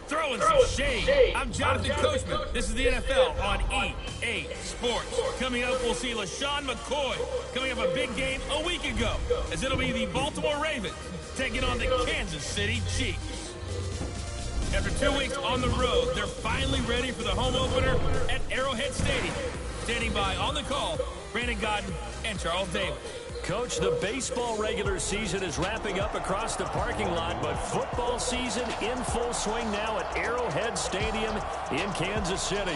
Throwing some shade. I'm Jonathan Coachman. This is the NFL on EA Sports. Coming up, we'll see LaShawn McCoy coming up a big game a week ago, as it'll be the Baltimore Ravens taking on the Kansas City Chiefs. After 2 weeks on the road, they're finally ready for the home opener at Arrowhead Stadium. Standing by on the call, Brandon Gaudin and Charles Davis. Coach, the baseball regular season is wrapping up across the parking lot, but football season in full swing now at Arrowhead Stadium in Kansas City.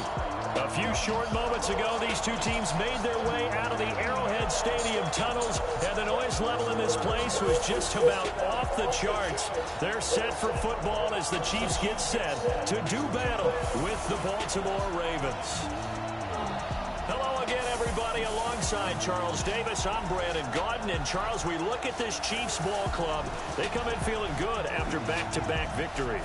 A few short moments ago, these two teams made their way out of the Arrowhead Stadium tunnels, and the noise level in this place was just about off the charts. They're set for football as the Chiefs get set to do battle with the Baltimore Ravens. Hello again, everybody. Alongside Charles Davis, I'm Brandon Gaudin. And Charles, we look at this Chiefs ball club. They come in feeling good after back-to-back victories.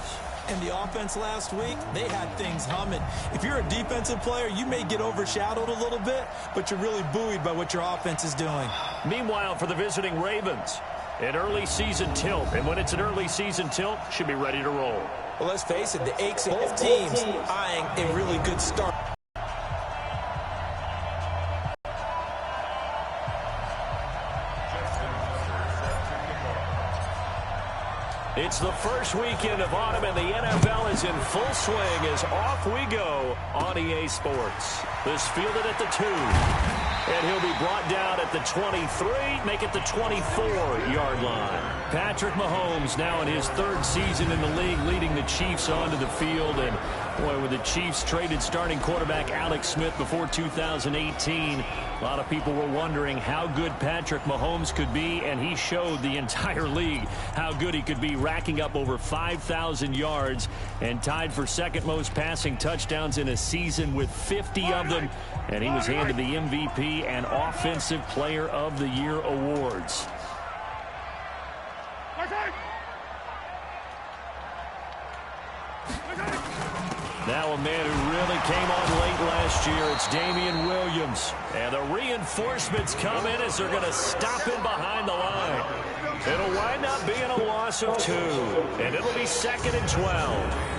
And the offense last week, they had things humming. If you're a defensive player, you may get overshadowed a little bit, but you're really buoyed by what your offense is doing. Meanwhile, for the visiting Ravens, an early season tilt. And when it's an early season tilt, should be ready to roll. Well, let's face it, the aches of both teams eyeing a really good start. It's the first weekend of autumn, and the NFL is in full swing as off we go on EA Sports. This fielded at the 2. And he'll be brought down at the 23, make it the 24-yard line. Patrick Mahomes now in his third season in the league, leading the Chiefs onto the field. And, boy, when the Chiefs traded starting quarterback Alex Smith before 2018, a lot of people were wondering how good Patrick Mahomes could be, and he showed the entire league how good he could be, racking up over 5,000 yards and tied for second most passing touchdowns in a season with 50 of them. And he was handed the MVP and Offensive Player of the Year awards. Now a man who really came on late last year, it's Damien Williams. And the reinforcements come in as they're going to stop him behind the line. It'll wind up being a loss of 2, and it'll be 2nd and 12.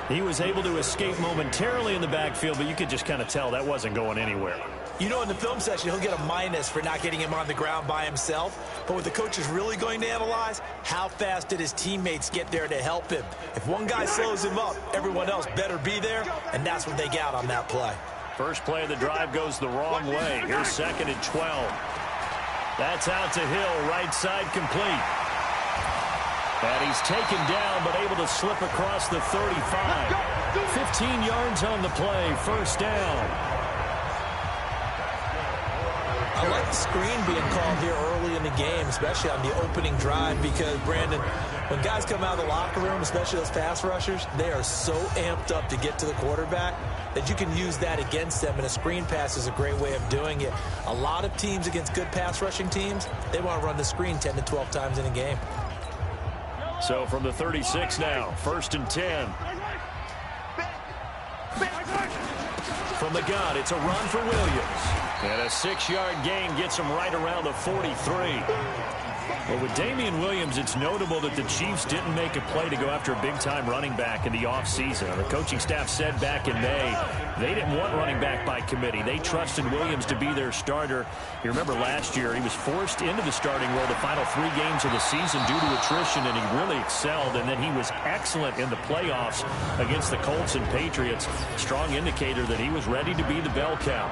He was able to escape momentarily in the backfield, but you could just kind of tell that wasn't going anywhere. You know, in the film session, he'll get a minus for not getting him on the ground by himself. But what the coach is really going to analyze, how fast did his teammates get there to help him? If one guy slows him up, everyone else better be there, and that's what they got on that play. First play of the drive goes the wrong way. Here's 2nd and 12. That's out to Hill, right side complete. And he's taken down, but able to slip across the 35. 15 yards on the play, first down. I like the screen being called here early in the game, especially on the opening drive, because, Brandon, when guys come out of the locker room, especially those pass rushers, they are so amped up to get to the quarterback that you can use that against them, and a screen pass is a great way of doing it. A lot of teams against good pass rushing teams, they want to run the screen 10 to 12 times in a game. So from the 36 now, 1st and 10. From the gun, it's a run for Williams. And a 6-yard gain gets him right around the 43. Well, with Damien Williams, it's notable that the Chiefs didn't make a play to go after a big-time running back in the offseason. The coaching staff said back in May they didn't want running back by committee. They trusted Williams to be their starter. You remember last year he was forced into the starting role the final 3 games of the season due to attrition, and he really excelled. And then he was excellent in the playoffs against the Colts and Patriots. Strong indicator that he was ready to be the bell cow.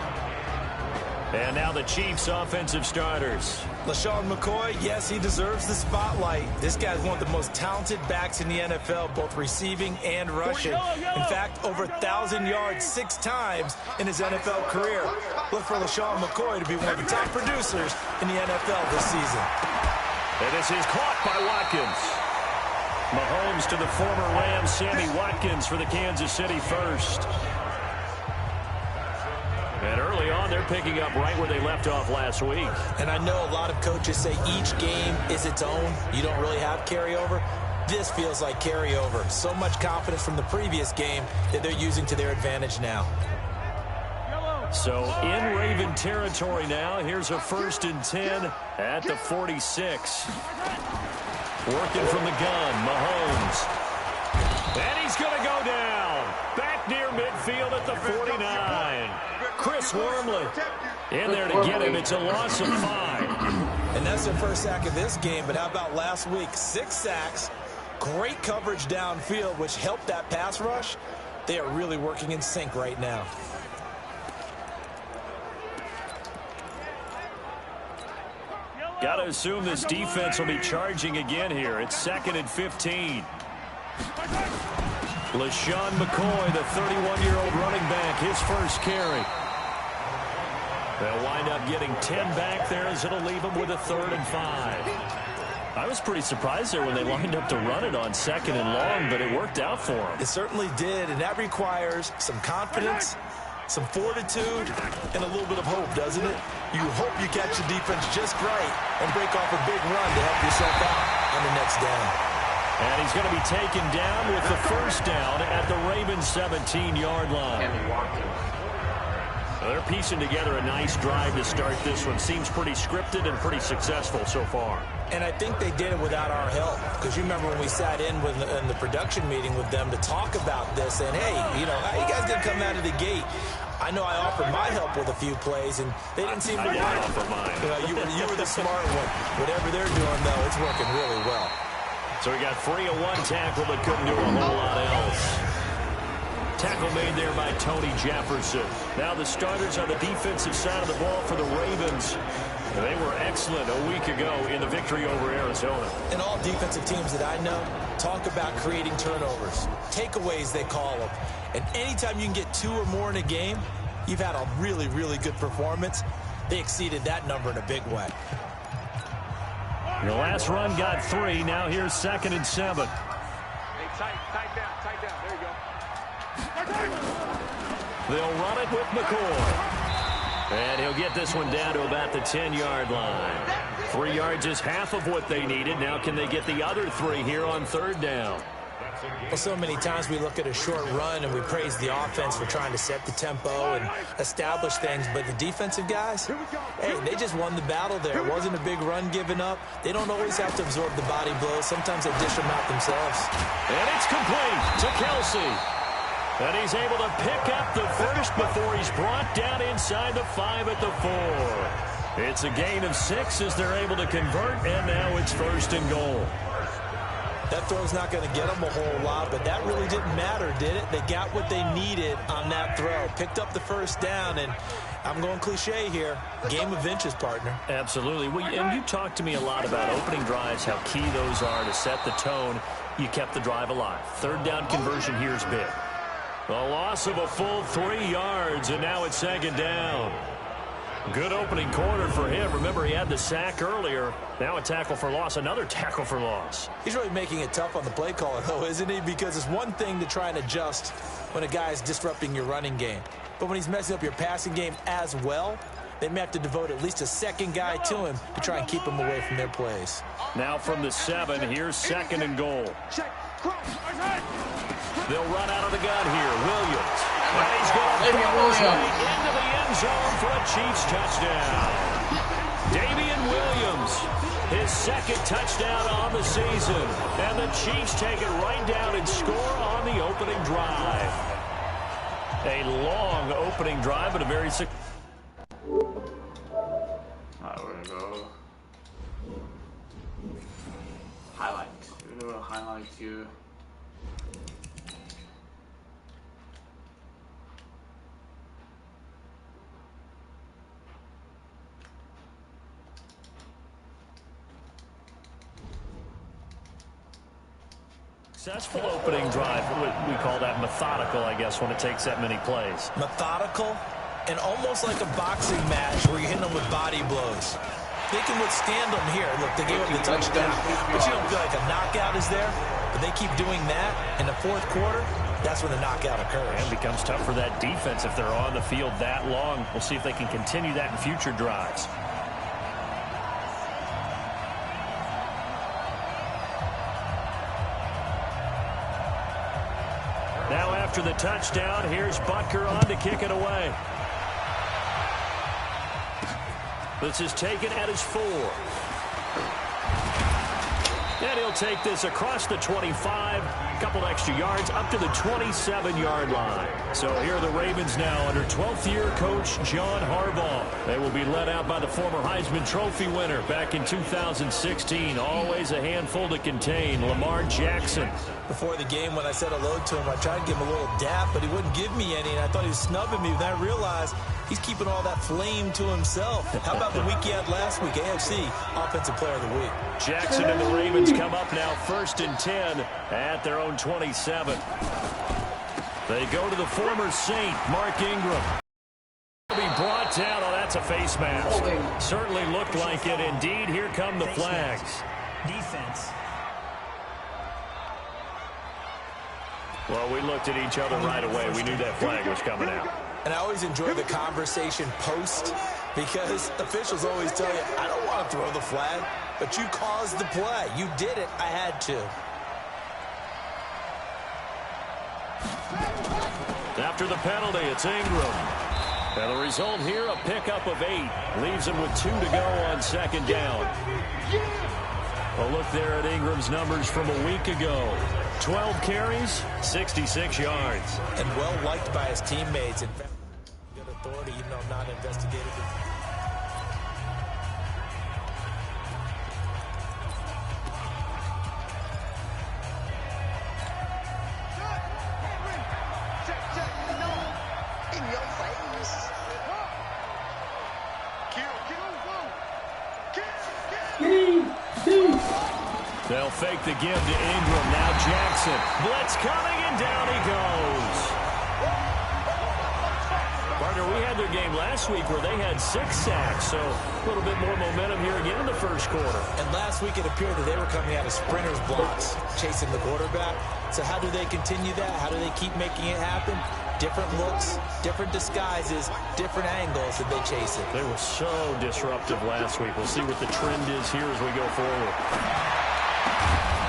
And now the Chiefs' offensive starters. LaShawn McCoy, yes, he deserves the spotlight. This guy's one of the most talented backs in the NFL, both receiving and rushing. In fact, over 1,000 yards 6 times in his NFL career. Look for LaShawn McCoy to be one of the top producers in the NFL this season. And this is caught by Watkins. Mahomes to the former Ram, Sammy Watkins for the Kansas City first. And early on, they're picking up right where they left off last week. And I know a lot of coaches say each game is its own. You don't really have carryover. This feels like carryover. So much confidence from the previous game that they're using to their advantage now. So in Raven territory now. Here's a 1st and 10 at the 46. Working from the gun, Mahomes. And he's going to go down. Back near midfield at the 49. Chris Wormley in there to get him. It's a loss of 5. And that's their first sack of this game. But how about last week? 6 sacks. Great coverage downfield, which helped that pass rush. They are really working in sync right now. Got to assume this defense will be charging again here. It's 2nd and 15. LeSean McCoy, the 31-year-old running back, his first carry. They'll wind up getting 10 back there as it'll leave them with a 3rd and 5. I was pretty surprised there when they lined up to run it on 2nd and long, but it worked out for them. It certainly did, and that requires some confidence, some fortitude, and a little bit of hope, doesn't it? You hope you catch the defense just right and break off a big run to help yourself out on the next down. And he's going to be taken down with the 1st down at the Ravens 17-yard line. They're piecing together a nice drive to start this one. Seems pretty scripted and pretty successful so far. And I think they did it without our help. Because you remember when we sat in the production meeting with them to talk about this, and hey, you know, how you guys didn't come out of the gate? I know I offered my help with a few plays, and they didn't seem to want it. Offer mine. You know, you were the smart one. Whatever they're doing, though, it's working really well. So we got 3 of 1 tackle, but couldn't do a whole lot else. Tackle made there by Tony Jefferson. Now the starters on the defensive side of the ball for the Ravens. They were excellent a week ago in the victory over Arizona. And all defensive teams that I know talk about creating turnovers. Takeaways, they call them. And anytime you can get 2 or more in a game, you've had a really, really good performance. They exceeded that number in a big way. The last run got 3. Now here's 2nd and 7. Hey, tight down. There you go. They'll run it with McCoy. And he'll get this one down to about the 10-yard line. 3 yards is half of what they needed. Now can they get the other 3 here on 3rd down? Well, so many times we look at a short run and we praise the offense for trying to set the tempo and establish things. But the defensive guys, hey, they just won the battle there. It wasn't a big run given up. They don't always have to absorb the body blows. Sometimes they dish them out themselves. And it's complete to Kelsey. And he's able to pick up the first before he's brought down inside the 5 at the 4. It's a gain of 6 as they're able to convert, and now it's 1st and goal. That throw's not going to get them a whole lot, but that really didn't matter, did it? They got what they needed on that throw. Picked up the 1st down, and I'm going cliche here. Game of inches, partner. Absolutely. And you talked to me a lot about opening drives, how key those are to set the tone. You kept the drive alive. 3rd down conversion here is big. A loss of a full 3 yards, and now it's 2nd down. Good opening quarter for him. Remember, he had the sack earlier. Now a tackle for loss, another tackle for loss. He's really making it tough on the play caller, though, isn't he? Because it's one thing to try and adjust when a guy is disrupting your running game. But when he's messing up your passing game as well, they may have to devote at least a 2nd guy to him to try and keep him away from their plays. Now from the 7, here's 2nd and goal. They'll run out of the gun here. Williams. And he's going to throw his way into the end zone for a Chiefs touchdown. Damian Williams, his 2nd touchdown on the season. And the Chiefs take it right down and score on the opening drive. A long opening drive, but a very successful. Alright, we're gonna go highlights. We're gonna go highlights here. Successful opening drive. We call that methodical, I guess, when it takes that many plays. Methodical and almost like a boxing match where you're hitting them with body blows. They can withstand them here. Look, they gave up the touchdown, but you don't feel like a knockout is there. But they keep doing that in the fourth quarter, that's when the knockout occurs. And it becomes tough for that defense if they're on the field that long. We'll see if they can continue that in future drives. Now after the touchdown, here's Butker on to kick it away. This is taken at his 4. And he'll take this across the 25, a couple extra yards, up to the 27-yard line. So here are the Ravens now under 12th-year coach John Harbaugh. They will be led out by the former Heisman Trophy winner back in 2016. Always a handful to contain, Lamar Jackson. Before the game, when I said hello to him, I tried to give him a little dap, but he wouldn't give me any, and I thought he was snubbing me. Then I realized he's keeping all that flame to himself. How about the week he had last week? AFC Offensive Player of the Week. Jackson and the Ravens come up now 1st and 10 at their own 27. They go to the former Saint, Mark Ingram. Be brought down. Oh, that's a face mask. Certainly looked like it. Indeed, here come the flags. Defense. Well, we looked at each other right away. We knew that flag was coming out. And I always enjoy the conversation post because officials always tell you, I don't want to throw the flag, but you caused the play. You did it. I had to. After the penalty, it's Ingram. And the result here, a pickup of 8. Leaves him with 2 to go on 2nd down. A look there at Ingram's numbers from a week ago. 12 carries, 66 yards. And well liked by his teammates. In fact, good authority, even though not investigated. They'll fake the give to Ingram. Now Jackson. Blitz coming, and down he goes. Partner, we had their game last week where they had 6 sacks, so a little bit more momentum here again in the first quarter. And last week it appeared that they were coming out of sprinters blocks, chasing the quarterback. So how do they continue that? How do they keep making it happen? Different looks, different disguises, different angles that they chase it. They were so disruptive last week. We'll see what the trend is here as we go forward.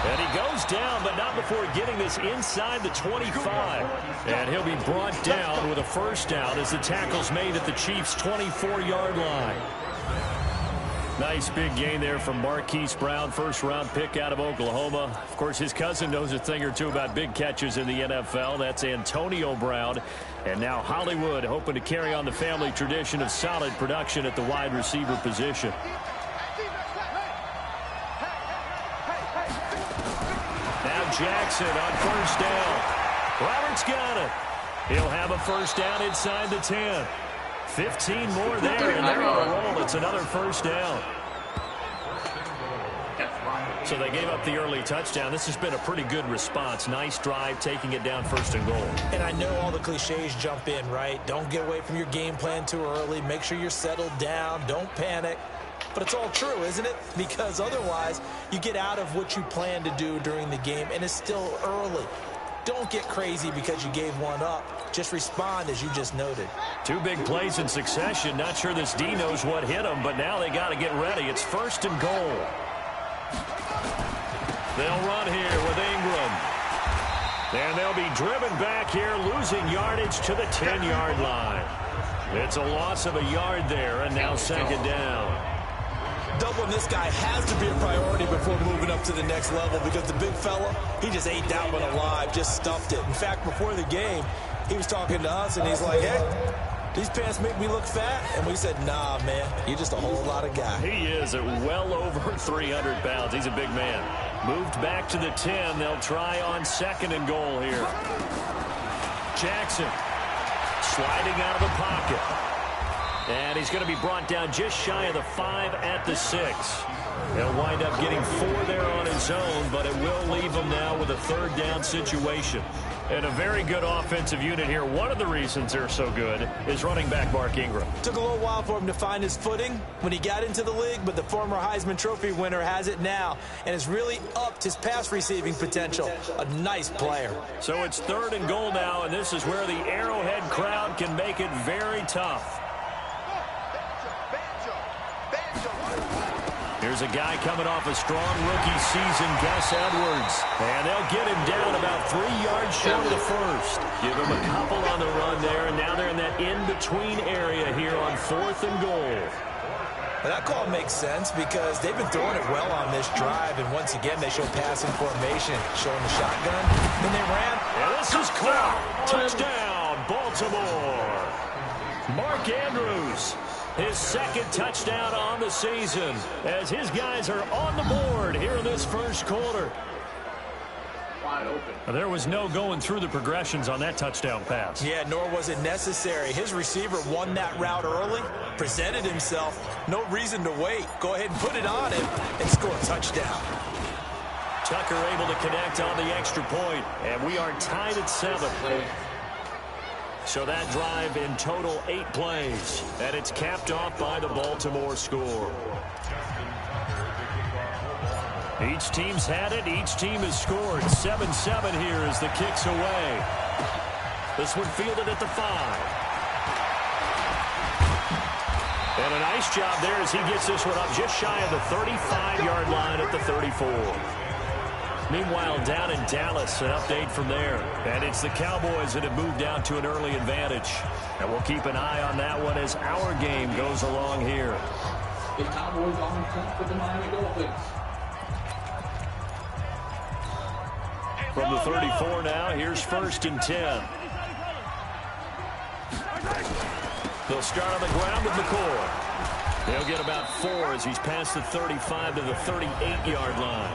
And he goes down, but not before getting this inside the 25. And he'll be brought down with a first down as the tackle's made at the Chiefs' 24-yard line. Nice big gain there from Marquise Brown, first-round pick out of Oklahoma. Of course, his cousin knows a thing or two about big catches in the NFL. That's Antonio Brown. And now Hollywood hoping to carry on the family tradition of solid production at the wide receiver position. Jackson on first down. Roberts got it. He'll have a first down inside the 10. 15 more there, and they're on a roll. It's another first down. So they gave up the early touchdown. This has been a pretty good response. Nice drive, taking it down 1st and goal. And I know all the cliches jump in, right? Don't get away from your game plan too early. Make sure you're settled down. Don't panic. But it's all true, isn't it? Because otherwise, you get out of what you plan to do during the game, and it's still early. Don't get crazy because you gave one up. Just respond as you just noted. 2 big plays in succession. Not sure this D knows what hit them, but now they got to get ready. It's 1st and goal. They'll run here with Ingram. And they'll be driven back here, losing yardage to the 10-yard line. It's a loss of a yard there, and now 2nd down. Doubling this guy has to be a priority before moving up to the next level because the big fella, he just ate that one alive, just stuffed it. In fact, before the game, he was talking to us, and he's like, hey, these pants make me look fat. And we said, nah, man, you're just a whole lot of guy. He is at well over 300 pounds. He's a big man. Moved back to the 10. They'll try on 2nd and goal here. Jackson sliding out of the pocket. And he's going to be brought down just shy of the 5 at the 6. He'll wind up getting 4 there on his own, but it will leave him now with a third down situation. And a very good offensive unit here. One of the reasons they're so good is running back Mark Ingram. Took a little while for him to find his footing when he got into the league, but the former Heisman Trophy winner has it now and has really upped his pass receiving potential. A nice player. So it's 3rd and goal now, and this is where the Arrowhead crowd can make it very tough. Here's a guy coming off a strong rookie season, Gus Edwards. And they'll get him down about 3 yards short of the first. Give him a couple on the run there, and now they're in that in-between area here on 4th and goal. Well, that call makes sense because they've been throwing it well on this drive, and once again they show passing formation, showing the shotgun. Then they ran. And this is caught. Touchdown, Baltimore. Mark Andrews. His 2nd touchdown on the season as his guys are on the board here in this first quarter. Wide open. There was no going through the progressions on that touchdown pass. Yeah, nor was it necessary. His receiver won that route early, presented himself. No reason to wait. Go ahead and put it on him and score a touchdown. Tucker able to connect on the extra point, and we are tied at 7. So that drive in total 8 plays, and it's capped off by the Baltimore score. Each team's had it. Each team has scored. 7-7 here as the kick's away. This one fielded at the 5. And a nice job there as he gets this one up just shy of the 35-yard line at the 34. Meanwhile, down in Dallas, an update from there. And it's the Cowboys that have moved down to an early advantage. And we'll keep an eye on that one as our game goes along here. The Cowboys on the front for the Miami Dolphins. From the 34 now, here's 1st and 10. They'll start on the ground with McCoy. They'll get about 4 as he's past the 35 to the 38-yard line.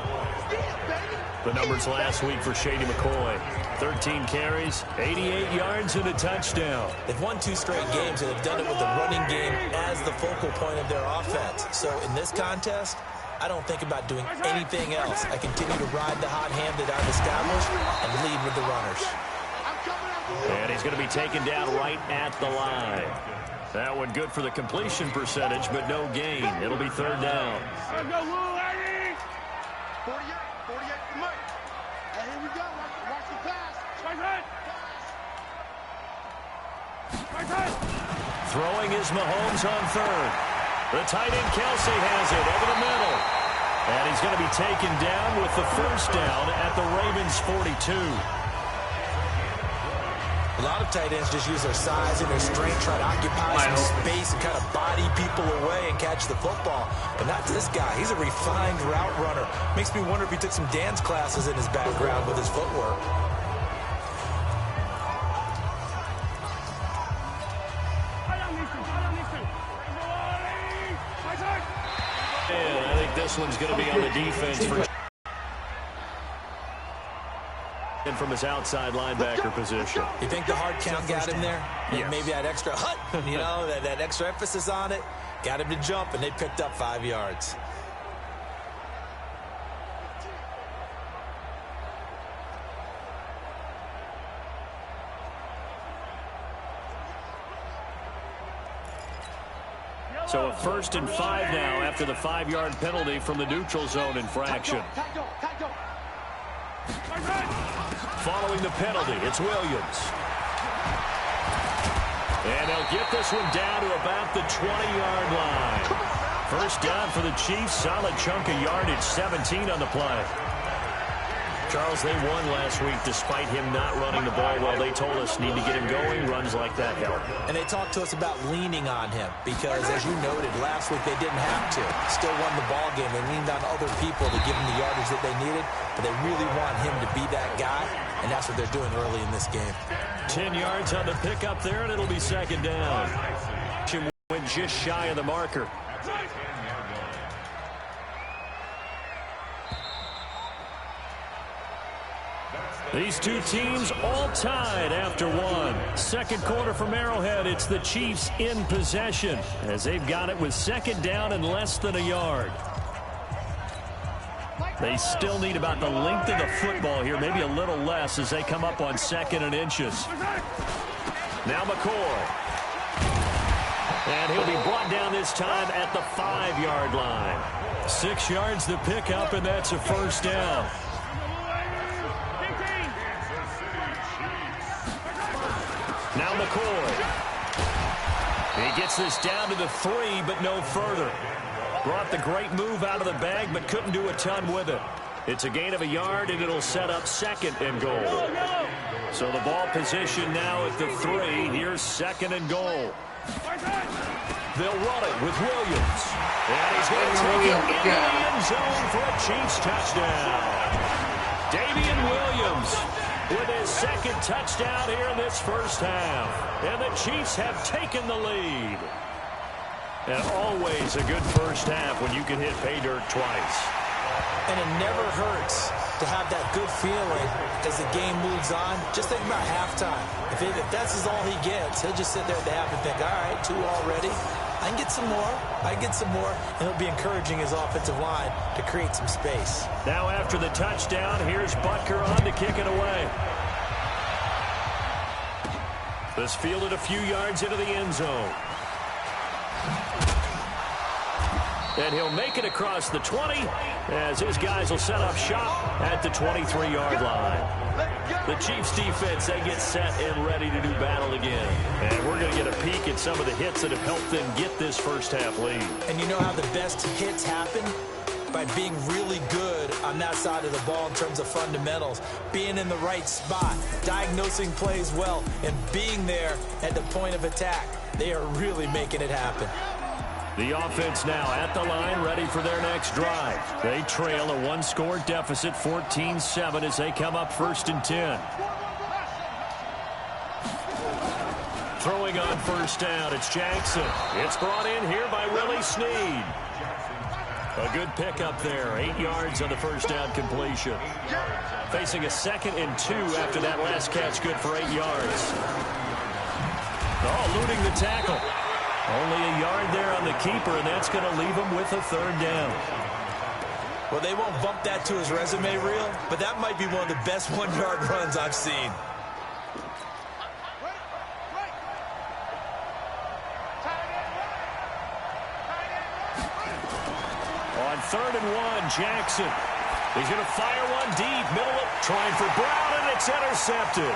The numbers last week for Shady McCoy. 13 carries, 88 yards, and a touchdown. They've won 2 straight games, and they've done it with the running game as the focal point of their offense. So in this contest, I don't think about doing anything else. I continue to ride the hot hand that I've established and lead with the runners. And he's going to be taken down right at the line. That one good for the completion percentage, but no gain. It'll be 3rd down. 48 for Mike. And here we go. Watch the pass. Throwing is Mahomes on 3rd. The tight end Kelsey has it over the middle. And he's going to be taken down with the 1st down at the Ravens 42. A lot of tight ends just use their size and their strength, try to occupy some space and kind of body people away and catch the football. But not this guy. He's a refined route runner. Makes me wonder if he took some dance classes in his background with his footwork. And I think this one's going to be on the defense for and from his outside linebacker position. You think the hard count got him there? Yes. Maybe that extra that extra emphasis on it got him to jump, and they picked up 5 yards. So a 1st and 5 now after the 5-yard penalty from the neutral zone infraction. Following the penalty, it's Williams. And they'll get this one down to about the 20-yard line. 1st down for the Chiefs. Solid chunk of yardage, 17 on the play. Charles, they won last week despite him not running the ball well. They told us need to get him going. Runs like that help. And they talked to us about leaning on him because, as you noted, last week they didn't have to. Still won the ball game. They leaned on other people to give them the yardage that they needed, but they really want him to be that guy, and that's what they're doing early in this game. 10 yards on the pickup there, and it'll be 2nd down. Went just shy of the marker. These two teams all tied after one. Second quarter from Arrowhead, it's the Chiefs in possession as they've got it with second down and less than a yard. They still need about the length of the football here, maybe a little less as they come up on second and inches. Now McCoy. And he'll be brought down this time at the 5-yard line. 6 yards to pick up, and that's a first down. Now McCoy. He gets this down to the 3, but no further. Brought the great move out of the bag, but couldn't do a ton with it. It's a gain of a yard, and it'll set up second and goal. So the ball position now at the 3. Here's second and goal. They'll run it with Williams. And he's going to take it in the end zone for a Chiefs touchdown. Damian Williams with his second touchdown here in this first half. And the Chiefs have taken the lead. And always a good first half when you can hit pay dirt twice. And it never hurts to have that good feeling as the game moves on. Just think about halftime. If that's all he gets, he'll just sit there at the half and think, all right, 2 already. I can get some more. I can get some more. And he'll be encouraging his offensive line to create some space. Now after the touchdown, here's Butker on to kick it away. This fielded a few yards into the end zone. And he'll make it across the 20 as his guys will set up shop at the 23-yard line. The Chiefs defense, they get set and ready to do battle again. And we're going to get a peek at some of the hits that have helped them get this first half lead. And you know how the best hits happen? By being really good on that side of the ball in terms of fundamentals, being in the right spot, diagnosing plays well, and being there at the point of attack. They are really making it happen. The offense now at the line, ready for their next drive. They trail a 1-score deficit, 14-7, as they come up 1st and 10. Throwing on first down, it's Jackson. It's brought in here by Willie Snead. A good pickup there, 8 yards on the first down completion. Facing a 2nd and 2 after that last catch, good for 8 yards. Oh, eluding the tackle. Only a yard there on the keeper, and that's going to leave him with a 3rd down. Well, they won't bump that to his resume reel, but that might be one of the best 1-yard runs I've seen. On 3rd and 1, Jackson. He's going to fire one deep, middle of, trying for Brown, and it's intercepted.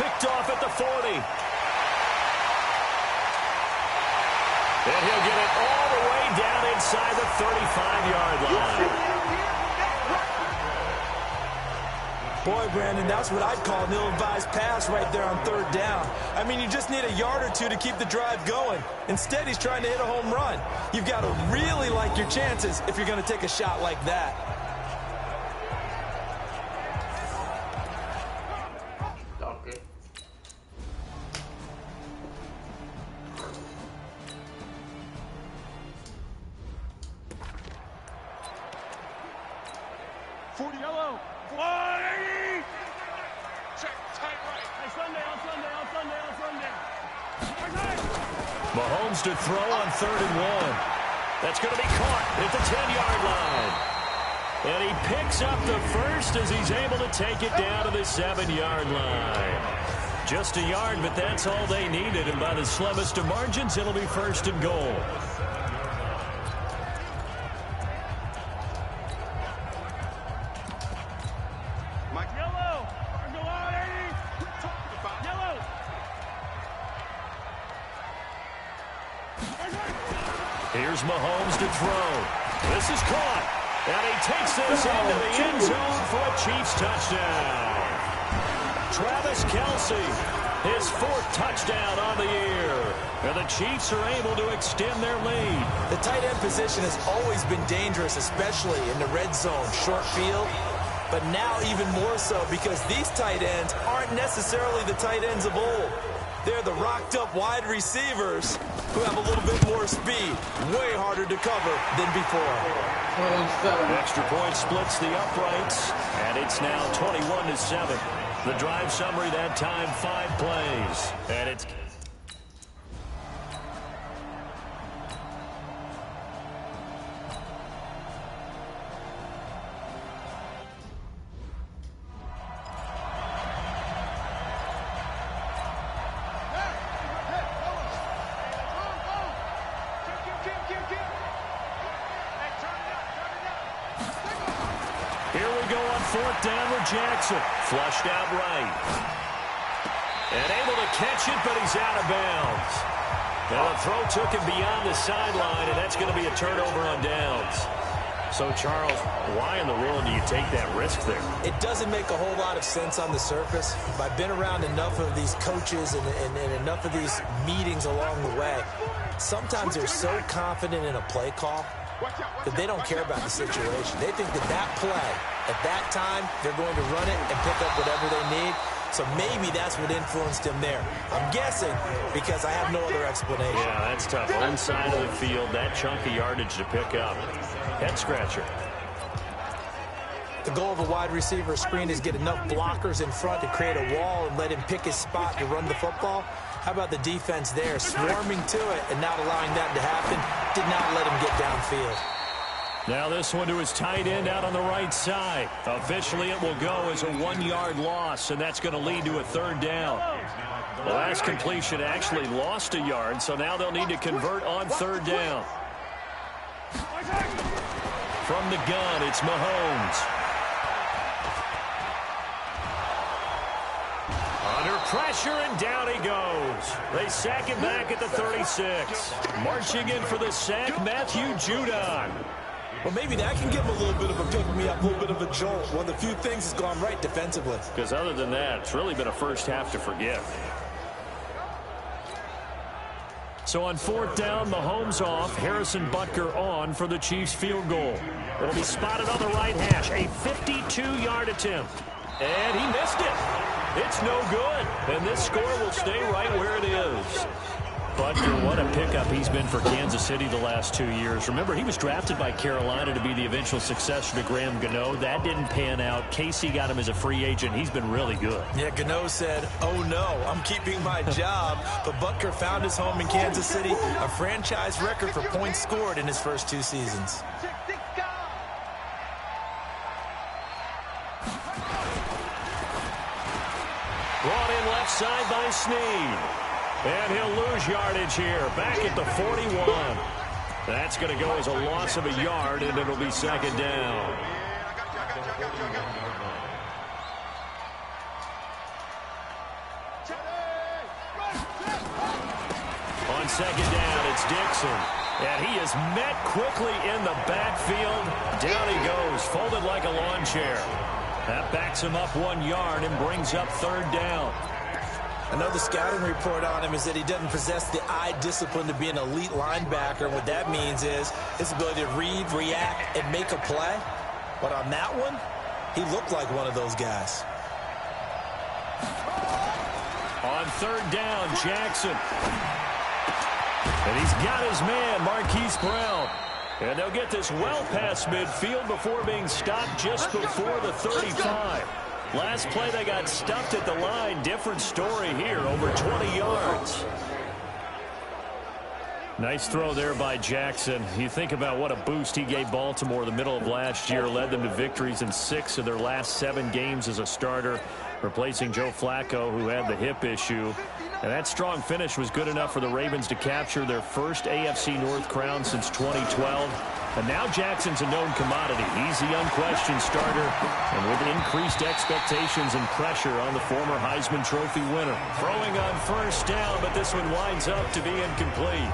Picked off at the 40. And he'll get it all the way down inside the 35-yard line. Boy, Brandon, that's what I'd call an ill-advised pass right there on 3rd down. I mean, you just need a yard or 2 to keep the drive going. Instead, he's trying to hit a home run. You've got to really like your chances if you're going to take a shot like that. Okay. Yellow. 180. Check. Tight right. Hey, Sunday. Mahomes to throw on 3rd and 1. That's going to be caught at the 10-yard line. And he picks up the first as he's able to take it down to the 7-yard line. Just a yard, but that's all they needed. And by the slimmest of margins, it'll be 1st and goal. Here's Mahomes to throw. This is caught. And he takes this into the end zone for a Chiefs touchdown. Travis Kelce, his 4th touchdown on the year. And the Chiefs are able to extend their lead. The tight end position has always been dangerous, especially in the red zone, short field. But now even more so because these tight ends aren't necessarily the tight ends of old. They're the rocked-up wide receivers who have a little bit more speed, way harder to cover than before. Extra point splits the uprights, and it's now 21-7. The drive summary that time, 5 plays. And it's... Here we go on 4th down with Jackson. Flushed out right. And able to catch it, but he's out of bounds. Now the throw took him beyond the sideline, and that's going to be a turnover on downs. So, Charles, why in the world do you take that risk there? It doesn't make a whole lot of sense on the surface. But I've been around enough of these coaches and enough of these meetings along the way. Sometimes they're so confident in a play call that they don't care about the situation. They think that play, at that time, they're going to run it and pick up whatever they need. So maybe that's what influenced him there. I'm guessing because I have no other explanation. Yeah, that's tough. One side of the field, that chunk of yardage to pick up. Head scratcher. The goal of a wide receiver screen is get enough blockers in front to create a wall and let him pick his spot to run the football. How about the defense there, swarming to it and not allowing that to happen? Did not let him get downfield. Now this one to his tight end out on the right side. Officially it will go as a 1-yard loss, and that's going to lead to a 3rd down. The last completion actually lost a yard, so now they'll need to convert on 3rd down. From the gun, it's Mahomes. Under pressure, and down he goes. They sack him back at the 36. Marching in for the sack, Matthew Judon. Well, maybe that can give him a little bit of a pick-me-up, a little bit of a jolt. One of the few things has gone right defensively. Because other than that, it's really been a first half to forgive. So on 4th down, Mahomes off, Harrison Butker on for the Chiefs field goal. It'll be spotted on the right hash, a 52-yard attempt. And he missed it. It's no good. And this score will stay right where it is. Butker, what a pickup he's been for Kansas City the last 2 years. Remember, he was drafted by Carolina to be the eventual successor to Graham Gano. That didn't pan out. Casey got him as a free agent. He's been really good. Yeah, Gano said, oh no, I'm keeping my job. But Butker found his home in Kansas City, a franchise record for points scored in his first 2 seasons. Brought in left side by Snead. And he'll lose yardage here, back at the 41. That's going to go as a loss of a yard, and it'll be 2nd down. On 2nd down, it's Dixon. And he is met quickly in the backfield. Down he goes, folded like a lawn chair. That backs him up 1 yard and brings up 3rd down. I know the scouting report on him is that he doesn't possess the eye discipline to be an elite linebacker. What that means is his ability to read, react, and make a play. But on that one, he looked like one of those guys. On 3rd down, Jackson. And he's got his man, Marquise Brown. And they'll get this well past midfield before being stopped just before the 35. Last play, they got stuffed at the line. Different story here, over 20 yards. Nice throw there by Jackson. You think about what a boost he gave Baltimore the middle of last year, led them to victories in 6 of their last 7 games as a starter, replacing Joe Flacco, who had the hip issue. And that strong finish was good enough for the Ravens to capture their first AFC North crown since 2012. And now Jackson's a known commodity. He's the unquestioned starter, and with increased expectations and pressure on the former Heisman Trophy winner. Throwing on 1st down, but this one winds up to be incomplete.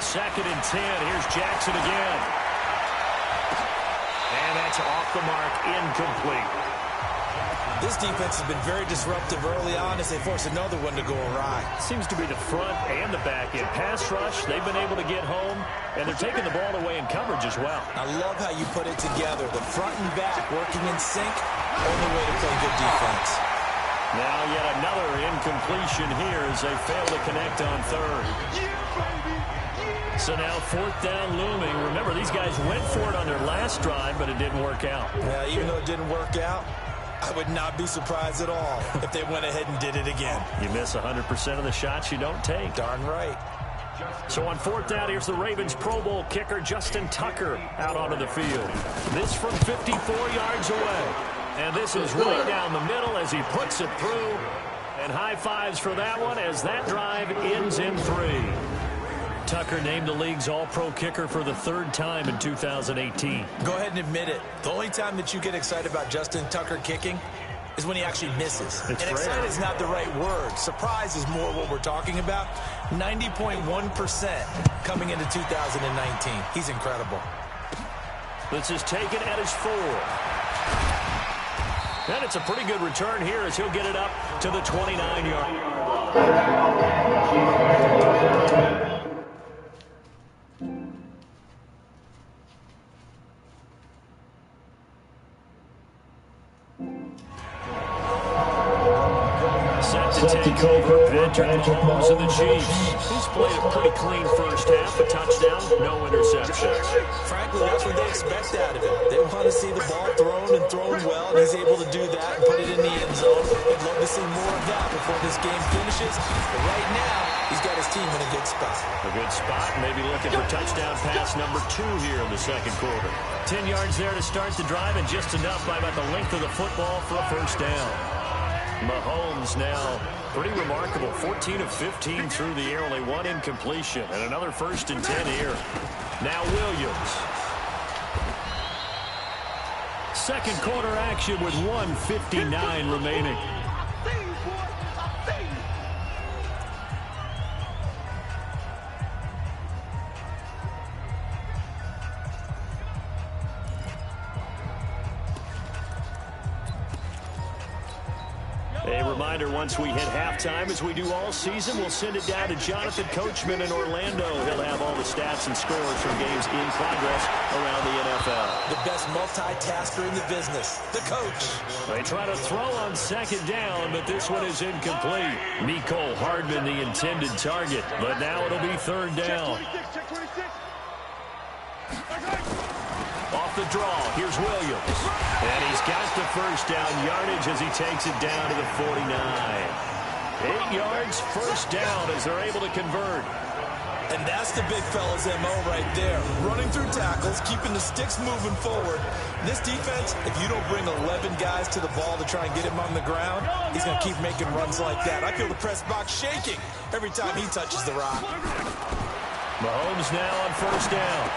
Second and 10. Here's Jackson again. And that's off the mark, incomplete. This defense has been very disruptive early on as they force another one to go awry. Seems to be the front and the back end. Pass rush, they've been able to get home, and they're taking the ball away in coverage as well. I love how you put it together. The front and back working in sync, only way to play good defense. Now yet another incompletion here as they fail to connect on third. So now fourth down looming. Remember, these guys went for it on their last drive, but it didn't work out. Yeah, even though it didn't work out, I would not be surprised at all if they went ahead and did it again. You miss 100% of the shots you don't take. Darn right. So on fourth down, here's the Ravens Pro Bowl kicker Justin Tucker out onto the field. This from 54 yards away. And this is right down the middle as he puts it through. And high fives for that one as that drive ends in 3. Tucker named the league's all-pro kicker for the third time in 2018. Go ahead and admit it. The only time that you get excited about Justin Tucker kicking is when he actually misses. It's and excited is not the right word. Surprise is more what we're talking about. 90.1% coming into 2019. He's incredible. This is taken at his 4. And it's a pretty good return here as he'll get it up to the 29-yard. To take over, Patrick Mahomes of the Chiefs. He's played a pretty clean first half, a touchdown, no interceptions. Frankly, that's what they expect out of him. They want to see the ball thrown and thrown well, and he's able to do that and put it in the end zone. They'd love to see more of that before this game finishes. But right now, he's got his team in a good spot. A good spot, maybe looking for touchdown pass number 2 here in the second quarter. 10 yards there to start the drive, and just enough by about the length of the football for a first down. Mahomes now pretty remarkable. 14 of 15 through the air, only 1 incompletion, and another 1st and 10 here. Now Williams. Second quarter action with 1:59 remaining. A reminder, once we hit halftime, as we do all season, we'll send it down to Jonathan Coachman in Orlando. He'll have all the stats and scores from games in progress around the NFL. The best multitasker in the business, the coach. They try to throw on second down, but this one is incomplete. Mecole Hardman, the intended target, but now it'll be third down. Off the draw, here's Williams. And he's got the first down yardage as he takes it down to the 49. 8 yards, first down as they're able to convert. And that's the big fella's MO right there. Running through tackles, keeping the sticks moving forward. This defense, if you don't bring 11 guys to the ball to try and get him on the ground, he's going to keep making runs like that. I feel the press box shaking every time he touches the rock. Mahomes now on first down.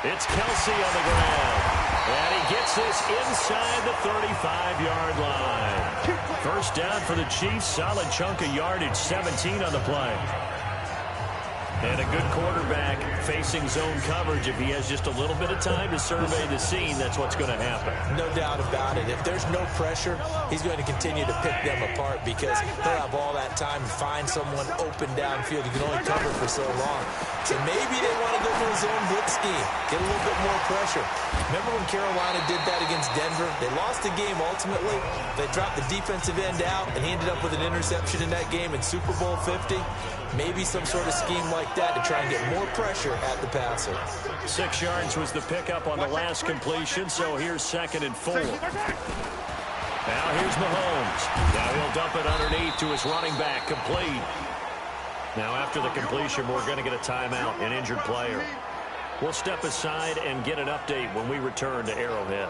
It's Kelsey on the ground. And he gets this inside the 35-yard line. First down for the Chiefs. Solid chunk of yardage. 17 on the play. And a good quarterback facing zone coverage. If he has just a little bit of time to survey the scene, that's what's going to happen. No doubt about it. If there's no pressure, he's going to continue to pick them apart because he'll have all that time to find someone open downfield. You can only cover for so long. So maybe they want to go for a zone blitz scheme, get a little bit more pressure. Remember when Carolina did that against Denver? They lost the game ultimately. They dropped the defensive end out, and he ended up with an interception in that game in Super Bowl 50. Maybe some sort of scheme like that to try and get more pressure at the passer. 6 yards was the pickup on the last completion, so here's 2nd and 4. Now here's Mahomes. Now he'll dump it underneath to his running back, complete. Now after the completion, we're going to get a timeout, an injured player. We'll step aside and get an update when we return to Arrowhead.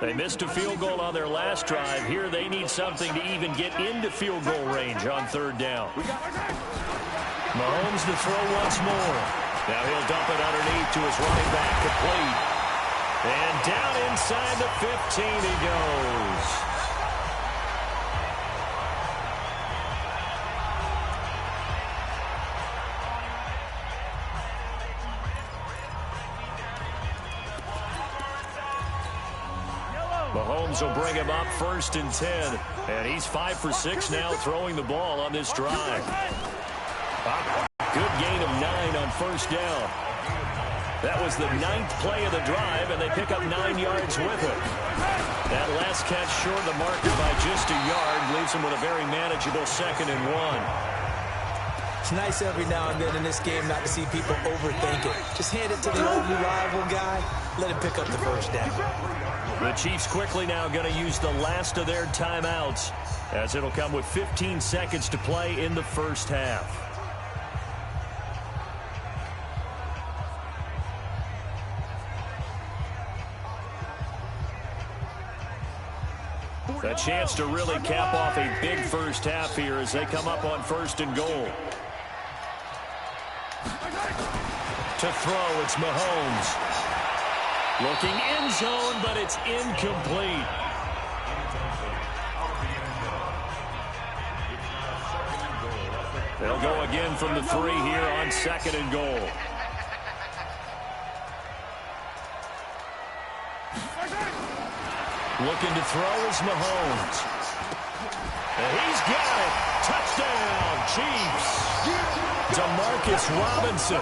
They missed a field goal on their last drive. Here they need something to even get into field goal range on third down. Mahomes to throw once more. Now he'll dump it underneath to his running back, complete. And down inside the 15 he goes. Mahomes will bring him up 1st and 10. And he's 5 for 6 now throwing the ball on this drive. Good gain of 9 on 1st down. That was the 9th play of the drive, and they pick up 9 yards with it. That last catch short of the marker by just a yard leaves them with a very manageable 2nd and 1. It's nice every now and then in this game not to see people overthink it. Just hand it to the old reliable guy. Let him pick up the 1st down. The Chiefs quickly now going to use the last of their timeouts, as it'll come with 15 seconds to play in the 1st half. A chance to really cap off a big 1st half here as they come up on 1st and goal. To throw, it's Mahomes. Looking end zone, but it's incomplete. They'll go again from the 3 here on 2nd and goal. Looking to throw is Mahomes. And he's got it. Touchdown, Chiefs. Demarcus Robinson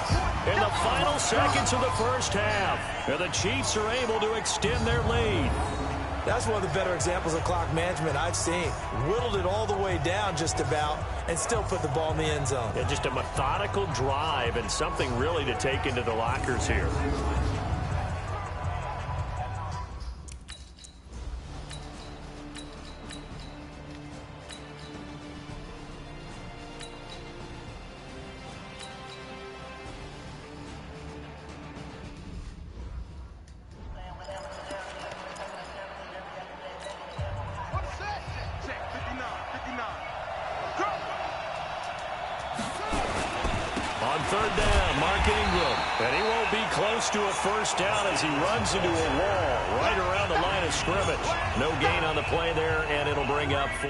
in the final seconds of the 1st half. And the Chiefs are able to extend their lead. That's one of the better examples of clock management I've seen. Whittled it all the way down just about and still put the ball in the end zone. Yeah, just a methodical drive and something really to take into the lockers here. On 3rd down, Mark Ingram. And he won't be close to a 1st down as he runs into a wall right around the line of scrimmage. No gain on the play there, and it'll bring up 4.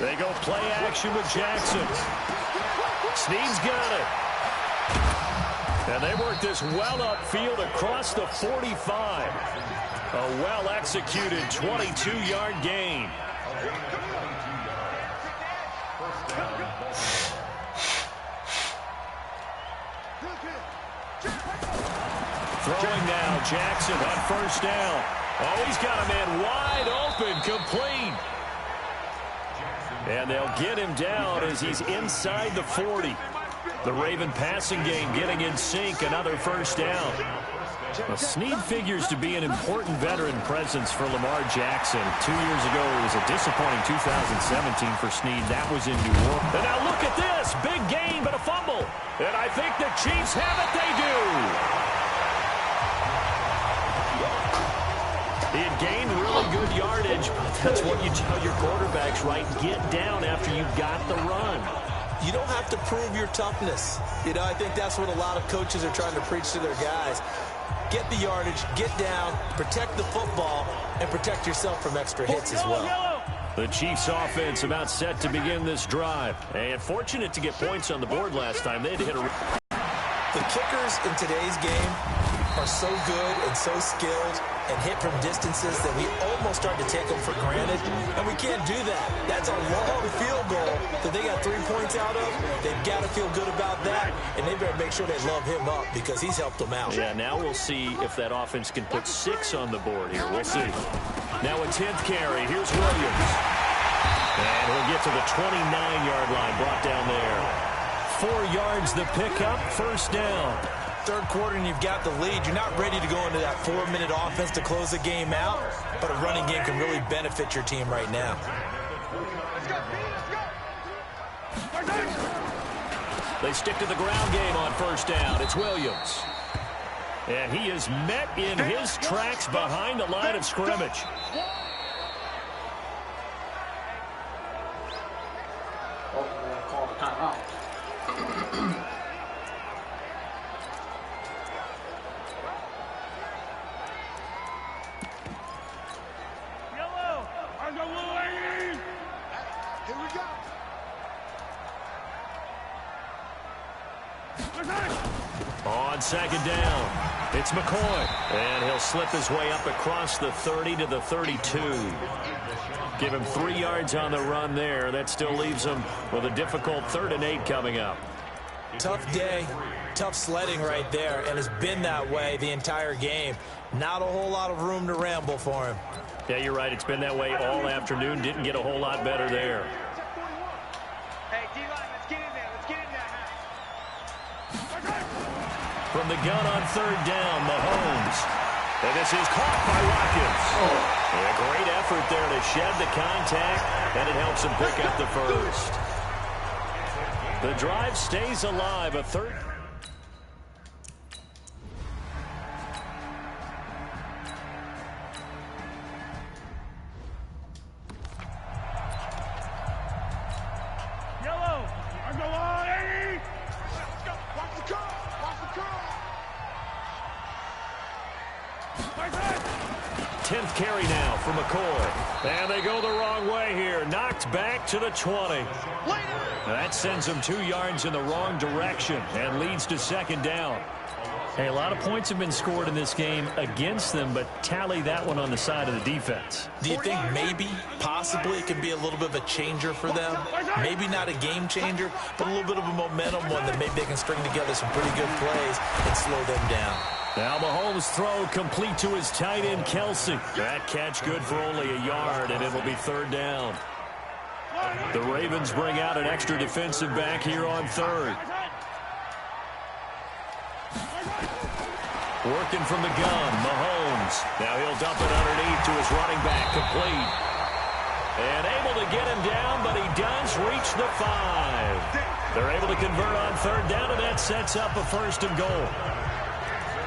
They go play action with Jackson. Snead's got it. And they work this well upfield across the 45. A well-executed 22-yard gain. Throwing now, Jackson on 1st down. Oh, he's got a man wide open, complete. And they'll get him down as he's inside the 40. The Raven passing game getting in sync, another 1st down. Well, Snead figures to be an important veteran presence for Lamar Jackson. 2 years ago, it was a disappointing 2017 for Snead. That was in New Orleans. And now look at this. Big gain, but a fumble. And I think the Chiefs have it. They do. He had gained really good yardage, but that's what you tell your quarterbacks, right? Get down after you've got the run. You don't have to prove your toughness. You know, I think that's what a lot of coaches are trying to preach to their guys. Get the yardage, get down, protect the football, and protect yourself from extra hits as well. The Chiefs offense about set to begin this drive. And fortunate to get points on the board last time. They had to hit a... The kickers in today's game are so good and so skilled and hit from distances that we almost start to take them for granted, and we can't do that. That's a long field goal that they got 3 points out of. They've got to feel good about that, and they better make sure they love him up because he's helped them out. Yeah, now we'll see if that offense can put 6 on the board here. We'll see. Now a 10th carry. Here's Williams. And he'll get to the 29-yard line, brought down there. 4 yards the pickup, 1st down. Third quarter and you've got the lead. You're not ready to go into that 4-minute offense to close the game out, but a running game can really benefit your team right now. They stick to the ground game on 1st down. It's Williams. And he is met in his tracks behind the line of scrimmage. Call the timeout. Here we go. On second down, it's McCoy. And he'll slip his way up across the 30 to the 32. Give him 3 yards on the run there. That still leaves him with a difficult 3rd and 8 coming up. Tough day, tough sledding right there, and it's been that way the entire game. Not a whole lot of room to ramble for him. Yeah, you're right. It's been that way all afternoon. Didn't get a whole lot better there. Hey, D-line, let's get in there. Let's get in there. From the gun on 3rd down, Mahomes. And this is caught by Watkins. A great effort there to shed the contact, and it helps him pick up the first. The drive stays alive. A 3rd. Watch the curl. Watch the curl. 10th carry now for McCoy. And they go the wrong way here. Knocked back to the 20. That sends them 2 yards in the wrong direction and leads to 2nd down. Hey, a lot of points have been scored in this game against them, but tally that one on the side of the defense. Do you think maybe, possibly, it can be a little bit of a changer for them? Maybe not a game changer, but a little bit of a momentum one that maybe they can string together some pretty good plays and slow them down. Now Mahomes' throw complete to his tight end, Kelsey. That catch good for only a yard, and it'll be 3rd down. The Ravens bring out an extra defensive back here on 3rd. Working from the gun, Mahomes. Now he'll dump it underneath to his running back, complete. And able to get him down, but he does reach the 5. They're able to convert on 3rd down, and that sets up a 1st and goal.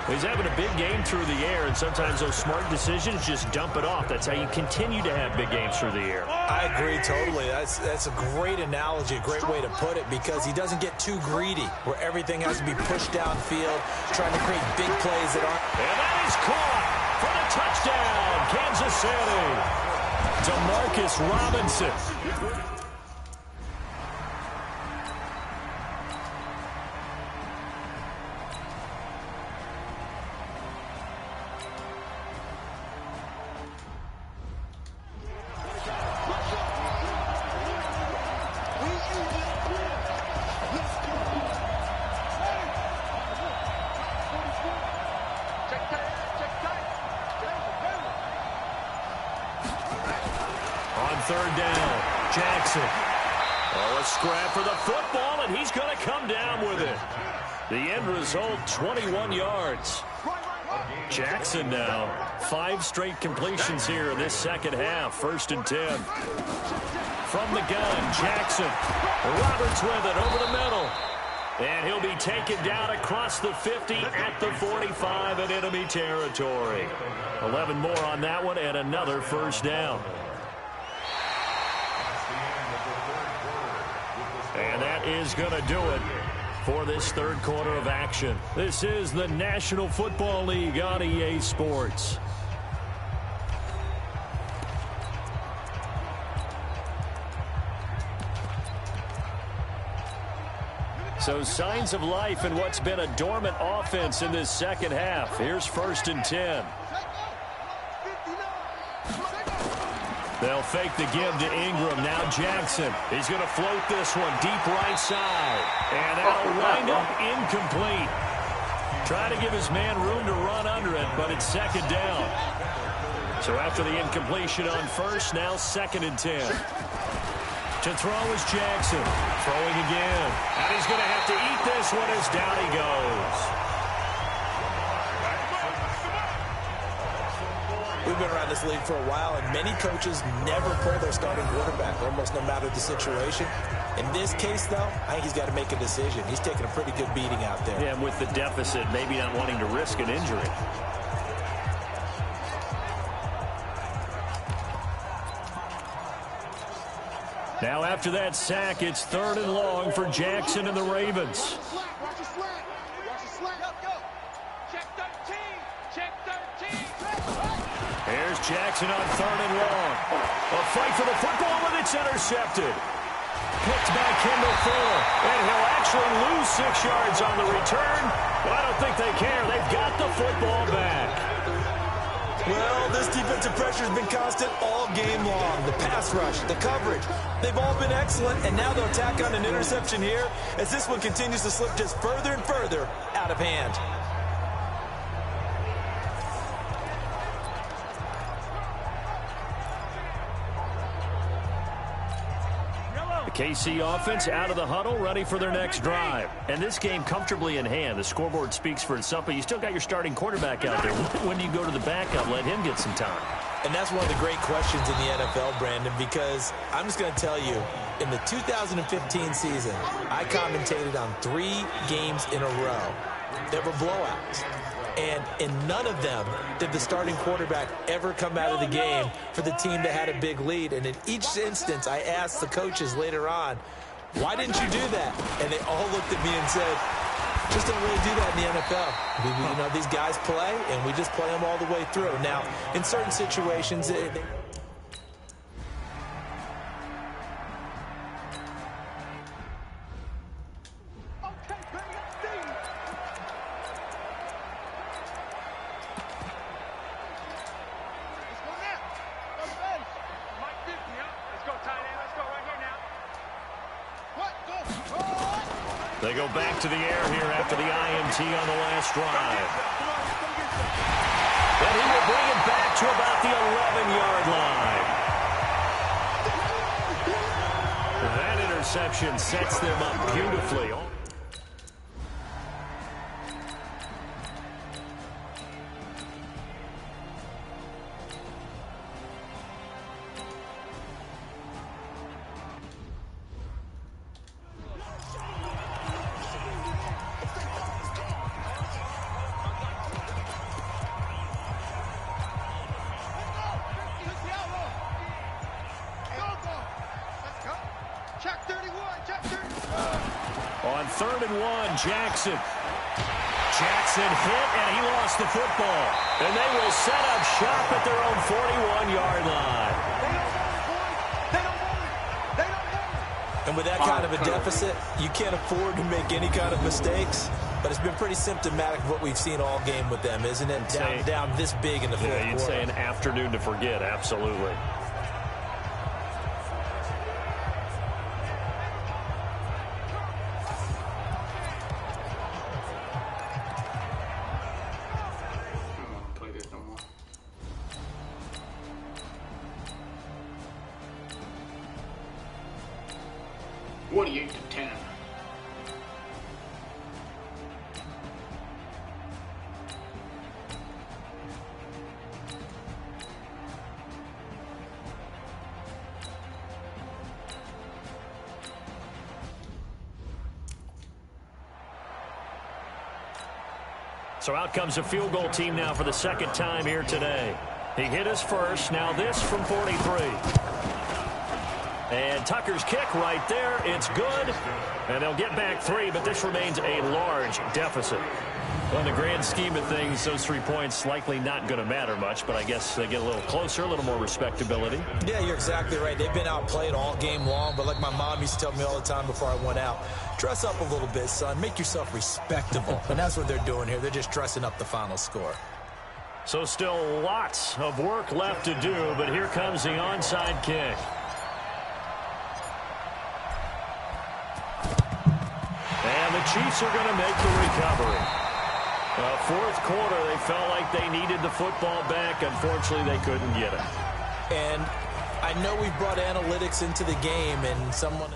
He's having a big game through the air, and sometimes those smart decisions just dump it off. That's how you continue to have big games through the air. I agree totally. That's a great analogy, a great way to put it, because he doesn't get too greedy where everything has to be pushed downfield, trying to create big plays that aren't. And that is caught for the touchdown, Kansas City. Demarcus Robinson. On 3rd down, Jackson. Oh, a scrap for the football, and he's going to come down with it. The end result, 21 yards. Jackson now, 5 straight completions here in this 2nd half, 1st and 10. From the gun, Jackson. Roberts with it over the middle. And he'll be taken down across the 50 at the 45 in enemy territory. 11 more on that one and another 1st down. And that is going to do it for this 3rd quarter of action. This is the National Football League on EA Sports. So signs of life in what's been a dormant offense in this 2nd half. Here's 1st and 10. They'll fake the give to Ingram. Now Jackson. He's going to float this one deep right side. And that'll wind up incomplete. Try to give his man room to run under it, but it's 2nd down. So after the incompletion on 1st, now 2nd and 10. To throw is Jackson. Throwing again. And he's going to have to eat this one as down he goes. We been around this league for a while, and many coaches never pull their starting quarterback, almost no matter the situation. In this case, though, I think he's got to make a decision. He's taking a pretty good beating out there. Yeah, and with the deficit, maybe not wanting to risk an injury. Now after that sack, it's 3rd and long for Jackson and the Ravens. Here's Jackson on 3rd and long. A fight for the football, and it's intercepted. Picked by Kendall Fuller, and he'll actually lose 6 yards on the return, but I don't think they care. They've got the football back. Well, this defensive pressure has been constant all game long. The pass rush, the coverage, they've all been excellent, and now they'll tack on an interception here as this one continues to slip just further and further out of hand. KC offense out of the huddle, ready for their next drive. And this game comfortably in hand. The scoreboard speaks for itself, but you still got your starting quarterback out there. When do you go to the backup? Let him get some time. And that's one of the great questions in the NFL, Brandon, because I'm just going to tell you, in the 2015 season, I commentated on 3 games in a row. There were blowouts. And in none of them did the starting quarterback ever come out of the game for the team that had a big lead. And in each instance, I asked the coaches later on, why didn't you do that? And they all looked at me and said, just don't really do that in the NFL. You know, these guys play, and we just play them all the way through. Now, in certain situations, They go back to the air here after the INT on the last drive. And he will bring it back to about the 11-yard line. That interception sets them up beautifully. On 3rd and 1, Jackson. Jackson hit, and he lost the football. And they will set up shop at their own 41-yard line. And with that kind of a deficit, you can't afford to make any kind of mistakes. But it's been pretty symptomatic of what we've seen all game with them, isn't it? Down this big in the fourth quarter. You'd say an afternoon to forget, absolutely. What are you to 10? So out comes a field goal team now for the second time here today. He hit his first. Now this from 43. And Tucker's kick right there. It's good. And they'll get back 3, but this remains a large deficit. Well, in the grand scheme of things, those 3 points likely not going to matter much, but I guess they get a little closer, a little more respectability. Yeah, you're exactly right. They've been outplayed all game long, but like my mom used to tell me all the time before I went out, dress up a little bit, son. Make yourself respectable. And that's what they're doing here. They're just dressing up the final score. So still lots of work left to do, but here comes the onside kick. And the Chiefs are going to make the recovery. Fourth quarter, they felt like they needed the football back. Unfortunately, they couldn't get it. And I know we've brought analytics into the game, and someone...